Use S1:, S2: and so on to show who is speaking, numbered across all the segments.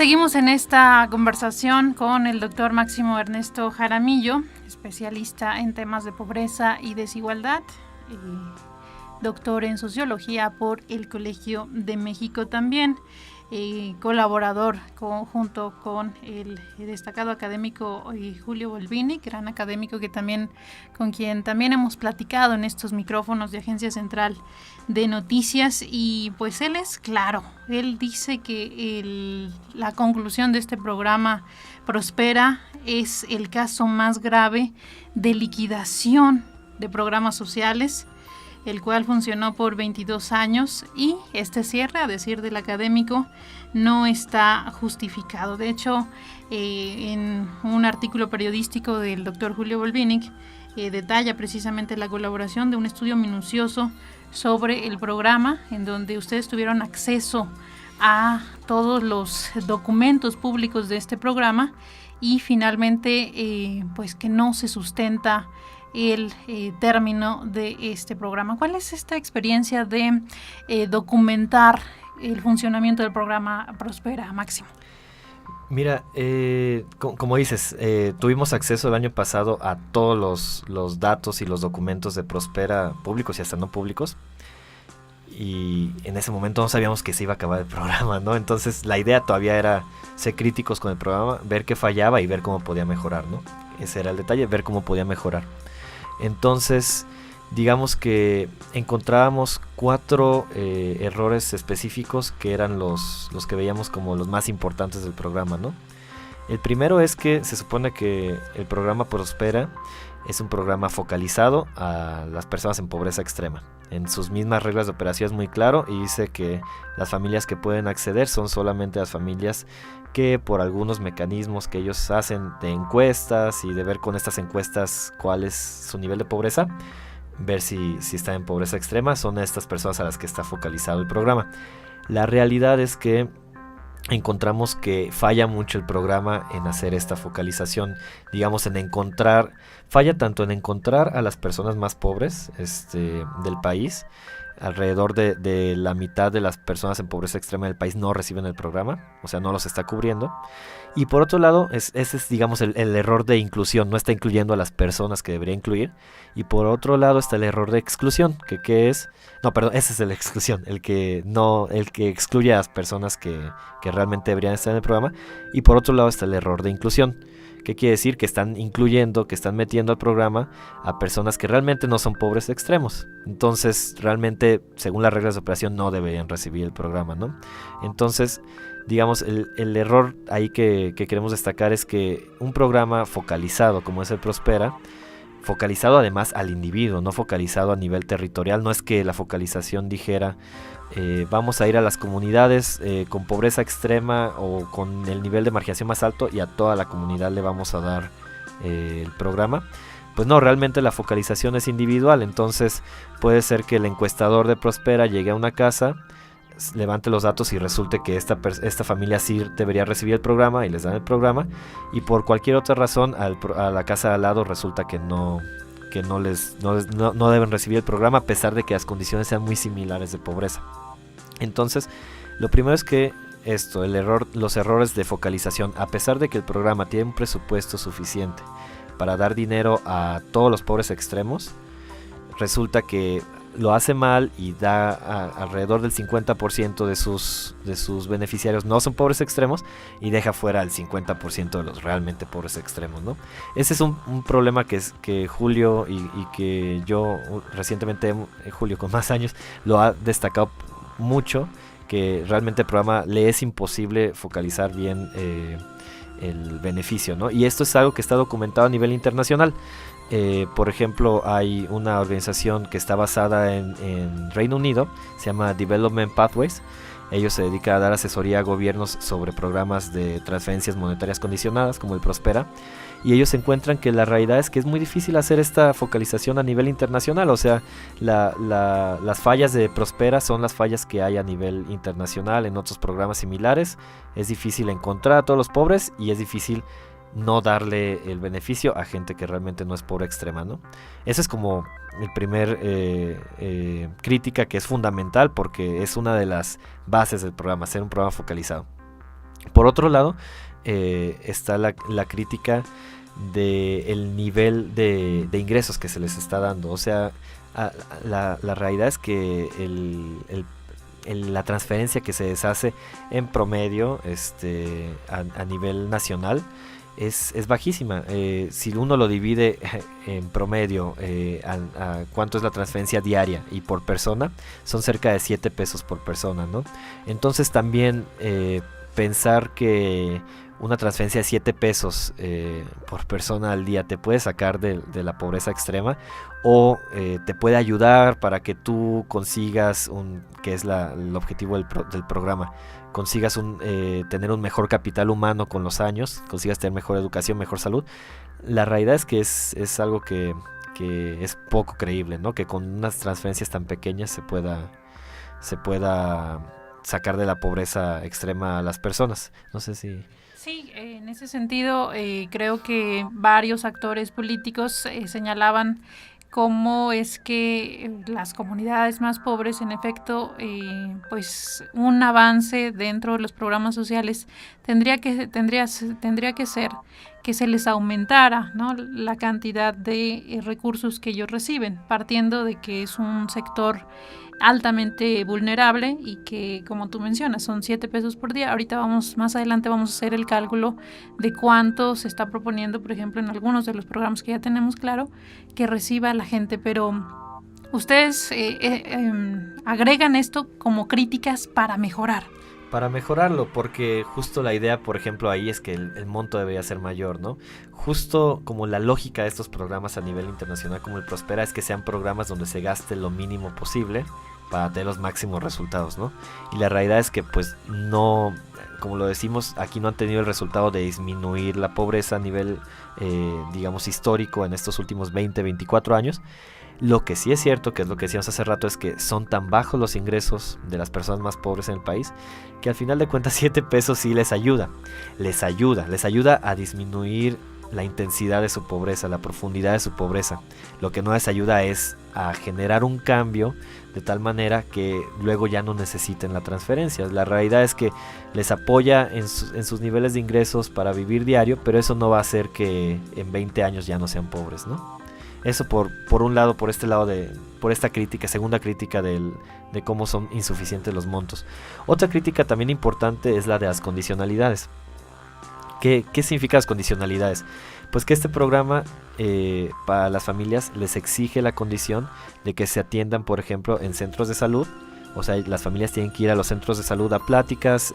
S1: Seguimos en esta conversación con el doctor Máximo Ernesto Jaramillo, especialista en temas de pobreza y desigualdad, doctor en sociología por el Colegio de México también, colaborador junto con el destacado académico Julio Volpini, gran académico con quien también hemos platicado en estos micrófonos de Agencia Central de Noticias. Y pues él es claro, él dice que la conclusión de este programa Prospera es el caso más grave de liquidación de programas sociales, el cual funcionó por 22 años y este cierre, a decir del académico, no está justificado. De hecho, en un artículo periodístico del doctor Julio Volpini, detalla precisamente la colaboración de un estudio minucioso sobre el programa, en donde ustedes tuvieron acceso a todos los documentos públicos de este programa y finalmente pues que no se sustenta el término de este programa. ¿Cuál es esta experiencia de documentar el funcionamiento del programa Prospera, Máximo?
S2: Mira, como dices, tuvimos acceso el año pasado a todos los datos y los documentos de Prospera, públicos y hasta no públicos, y en ese momento no sabíamos que se iba a acabar el programa, ¿no? Entonces la idea todavía era ser críticos con el programa, ver qué fallaba y ver cómo podía mejorar, ¿no? Ese era el detalle, ver cómo podía mejorar. Entonces, digamos que encontrábamos 4 errores específicos que eran los que veíamos como los más importantes del programa, ¿no? El primero es que se supone que el programa Prospera es un programa focalizado a las personas en pobreza extrema. En sus mismas reglas de operación es muy claro y dice que las familias que pueden acceder son solamente las familias que por algunos mecanismos que ellos hacen de encuestas y de ver con estas encuestas cuál es su nivel de pobreza, ver si está en pobreza extrema, son estas personas a las que está focalizado el programa. La realidad es que encontramos que falla mucho el programa en hacer esta focalización, digamos falla tanto en encontrar a las personas más pobres del país. Alrededor de la mitad de las personas en pobreza extrema del país no reciben el programa, o sea, no los está cubriendo. Y por otro lado, ese es, digamos, el error de inclusión, no está incluyendo a las personas que debería incluir. Y por otro lado está el error de exclusión, ese es el de exclusión, el que excluye a las personas que realmente deberían estar en el programa. Y por otro lado está el error de inclusión. ¿Qué quiere decir? Que están incluyendo, que están metiendo al programa a personas que realmente no son pobres extremos. Entonces, realmente, según las reglas de operación, no deberían recibir el programa, ¿no? Entonces, digamos, el error ahí que queremos destacar es que un programa focalizado, como es el Prospera, focalizado además al individuo, no focalizado a nivel territorial, no es que la focalización dijera vamos a ir a las comunidades con pobreza extrema o con el nivel de marginación más alto y a toda la comunidad le vamos a dar el programa. Pues no, realmente la focalización es individual. Entonces puede ser que el encuestador de Prospera llegue a una casa, levante los datos y resulte que esta familia sí debería recibir el programa y les dan el programa, y por cualquier otra razón a la casa de al lado resulta que no deben recibir el programa, a pesar de que las condiciones sean muy similares de pobreza. Entonces, lo primero es que los errores de focalización, a pesar de que el programa tiene un presupuesto suficiente para dar dinero a todos los pobres extremos, resulta que lo hace mal y da alrededor del 50% de sus beneficiarios no son pobres extremos, y deja fuera al 50% de los realmente pobres extremos, ¿no? Ese es un problema que Julio y que yo recientemente, Julio con más años, lo ha destacado mucho, que realmente el programa le es imposible focalizar bien el beneficio, ¿no? Y esto es algo que está documentado a nivel internacional. Por ejemplo, hay una organización que está basada en Reino Unido, se llama Development Pathways. Ellos se dedican a dar asesoría a gobiernos sobre programas de transferencias monetarias condicionadas, como el Prospera, y ellos encuentran que la realidad es que es muy difícil hacer esta focalización a nivel internacional. O sea, las fallas de Prospera son las fallas que hay a nivel internacional en otros programas similares. Es difícil encontrar a todos los pobres y es difícil no darle el beneficio a gente que realmente no es pobre extrema, ¿no? Ese es como el primer crítica, que es fundamental porque es una de las bases del programa, ser un programa focalizado. Por otro lado, está la crítica del nivel de ingresos que se les está dando. O sea, la realidad es que la transferencia que se deshace en promedio a nivel nacional es bajísima. Si uno lo divide en promedio a cuánto es la transferencia diaria y por persona, son cerca de 7 pesos por persona, ¿no? Entonces también pensar que una transferencia de 7 pesos por persona al día te puede sacar de la pobreza extrema, o te puede ayudar para que tú consigas que es el objetivo del programa, consigas tener un mejor capital humano con los años, consigas tener mejor educación, mejor salud. La realidad es que es algo que es poco creíble, ¿no? Que con unas transferencias tan pequeñas se pueda sacar de la pobreza extrema a las personas. No sé si...
S1: Sí, en ese sentido creo que varios actores políticos señalaban cómo es que las comunidades más pobres, en efecto, pues un avance dentro de los programas sociales tendría que ser que se les aumentara, ¿no?, la cantidad de recursos que ellos reciben, partiendo de que es un sector altamente vulnerable y que, como tú mencionas, son 7 pesos por día. Ahorita más adelante vamos a hacer el cálculo de cuánto se está proponiendo, por ejemplo, en algunos de los programas que ya tenemos claro, que reciba la gente, pero ustedes agregan esto como críticas para mejorar.
S2: Para mejorarlo, porque justo la idea, por ejemplo, ahí es que el monto debería ser mayor, ¿no? Justo como la lógica de estos programas a nivel internacional como el Prospera es que sean programas donde se gaste lo mínimo posible para tener los máximos resultados, ¿no? Y la realidad es que pues no, como lo decimos, aquí no han tenido el resultado de disminuir la pobreza a nivel, digamos, histórico en estos últimos 20, 24 años. Lo que sí es cierto, que es lo que decíamos hace rato, es que son tan bajos los ingresos de las personas más pobres en el país, que al final de cuentas 7 pesos sí les ayuda a disminuir la intensidad de su pobreza, la profundidad de su pobreza. Lo que no les ayuda es a generar un cambio de tal manera que luego ya no necesiten la transferencia. La realidad es que les apoya en sus niveles de ingresos para vivir diario, pero eso no va a hacer que en 20 años ya no sean pobres, ¿no? Eso por un lado, por esta crítica, segunda crítica de cómo son insuficientes los montos. Otra crítica también importante es la de las condicionalidades. ¿Qué significa las condicionalidades? Pues que este programa para las familias les exige la condición de que se atiendan, por ejemplo, en centros de salud. O sea, las familias tienen que ir a los centros de salud a pláticas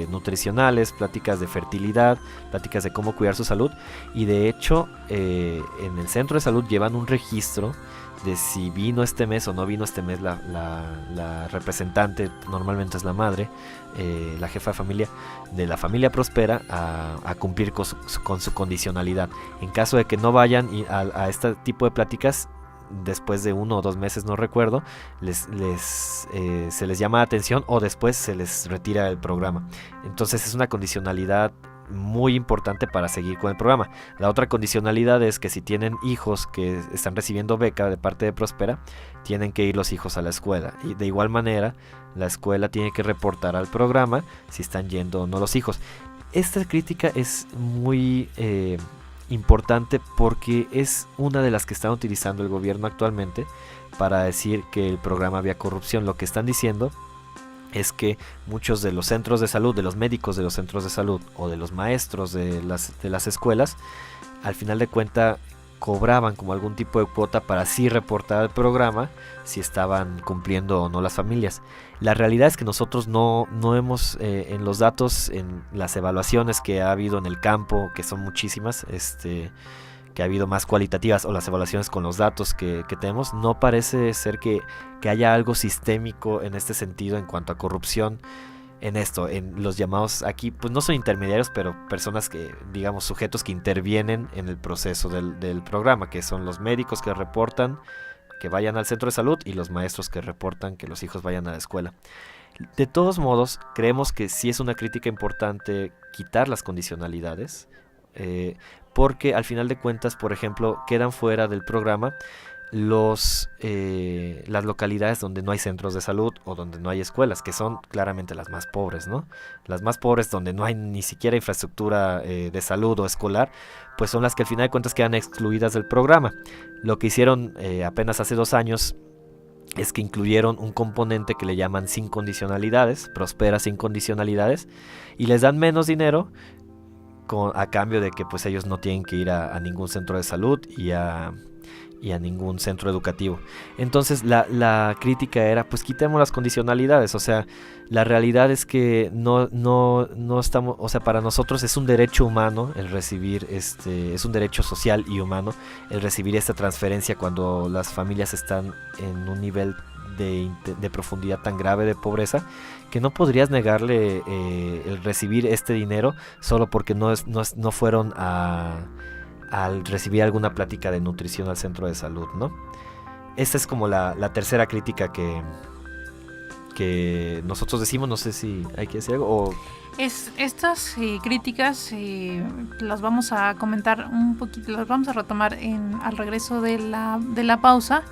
S2: nutricionales, pláticas de fertilidad, pláticas de cómo cuidar su salud. Y de hecho, en el centro de salud llevan un registro de si vino este mes o no vino este mes la representante, normalmente es la madre, la jefa de familia, de la familia Prospera, a cumplir con su condicionalidad. En caso de que no vayan a este tipo de pláticas, después de 1 o 2 meses, no recuerdo, se les llama la atención o después se les retira el programa. Entonces es una condicionalidad muy importante para seguir con el programa. La otra condicionalidad es que si tienen hijos que están recibiendo beca de parte de Prospera, tienen que ir los hijos a la escuela, y de igual manera la escuela tiene que reportar al programa si están yendo o no los hijos. Esta crítica es muy importante porque es una de las que está utilizando el gobierno actualmente para decir que el programa había corrupción. Lo que están diciendo es que muchos de los centros de salud, de los médicos de los centros de salud o de los maestros de las escuelas, al final de cuentas cobraban como algún tipo de cuota para así reportar al programa si estaban cumpliendo o no las familias. La realidad es que nosotros no hemos, en los datos, en las evaluaciones que ha habido en el campo, que son muchísimas, que ha habido más cualitativas, o las evaluaciones con los datos que tenemos, no parece ser que haya algo sistémico en este sentido en cuanto a corrupción en esto, en los llamados aquí, pues no son intermediarios, pero personas que, digamos, sujetos que intervienen en el proceso del programa, que son los médicos que reportan que vayan al centro de salud y los maestros que reportan que los hijos vayan a la escuela. De todos modos, creemos que sí es una crítica importante quitar las condicionalidades, porque al final de cuentas, por ejemplo, quedan fuera del programa las localidades donde no hay centros de salud o donde no hay escuelas, que son claramente las más pobres, ¿no? Las más pobres, donde no hay ni siquiera infraestructura de salud o escolar, pues son las que al final de cuentas quedan excluidas del programa. Lo que hicieron apenas hace 2 años es que incluyeron un componente que le llaman sin condicionalidades, Prospera sin condicionalidades, y les dan menos dinero a cambio de que pues ellos no tienen que ir a ningún centro de salud y a ningún centro educativo. Entonces la crítica era, pues quitemos las condicionalidades. O sea, la realidad es que no estamos, o sea, para nosotros es un derecho humano el recibir es un derecho social y humano el recibir esta transferencia cuando las familias están en un nivel de profundidad tan grave de pobreza, que no podrías negarle el recibir este dinero solo porque no fueron al recibir alguna plática de nutrición al centro de salud, ¿no? Esta es como la tercera crítica que nosotros decimos. No sé si hay que decir algo.
S1: Estas críticas las vamos a comentar un poquito, las vamos a retomar al regreso de la pausa,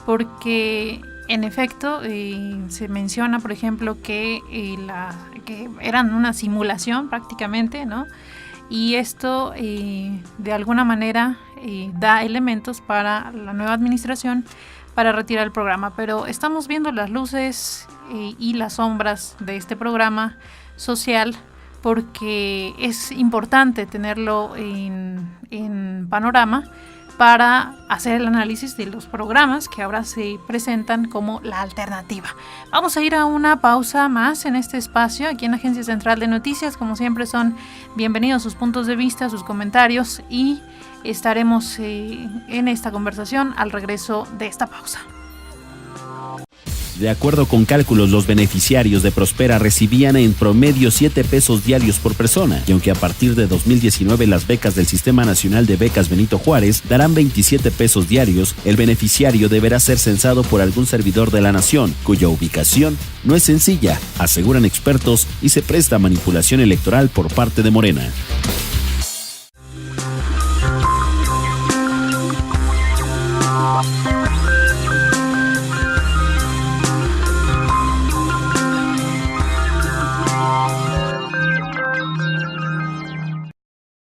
S1: porque en efecto se menciona, por ejemplo, que eran una simulación prácticamente, ¿no? Y esto de alguna manera da elementos para la nueva administración para retirar el programa, pero estamos viendo las luces y las sombras de este programa social, porque es importante tenerlo en panorama para hacer el análisis de los programas que ahora se presentan como la alternativa. Vamos a ir a una pausa más en este espacio, aquí en la Agencia Central de Noticias. Como siempre, son bienvenidos sus puntos de vista, sus comentarios, y estaremos en esta conversación al regreso de esta pausa.
S3: De acuerdo con cálculos, los beneficiarios de Prospera recibían en promedio 7 pesos diarios por persona, y aunque a partir de 2019 las becas del Sistema Nacional de Becas Benito Juárez darán 27 pesos diarios, el beneficiario deberá ser censado por algún servidor de la nación, cuya ubicación no es sencilla, aseguran expertos, y se presta a manipulación electoral por parte de Morena.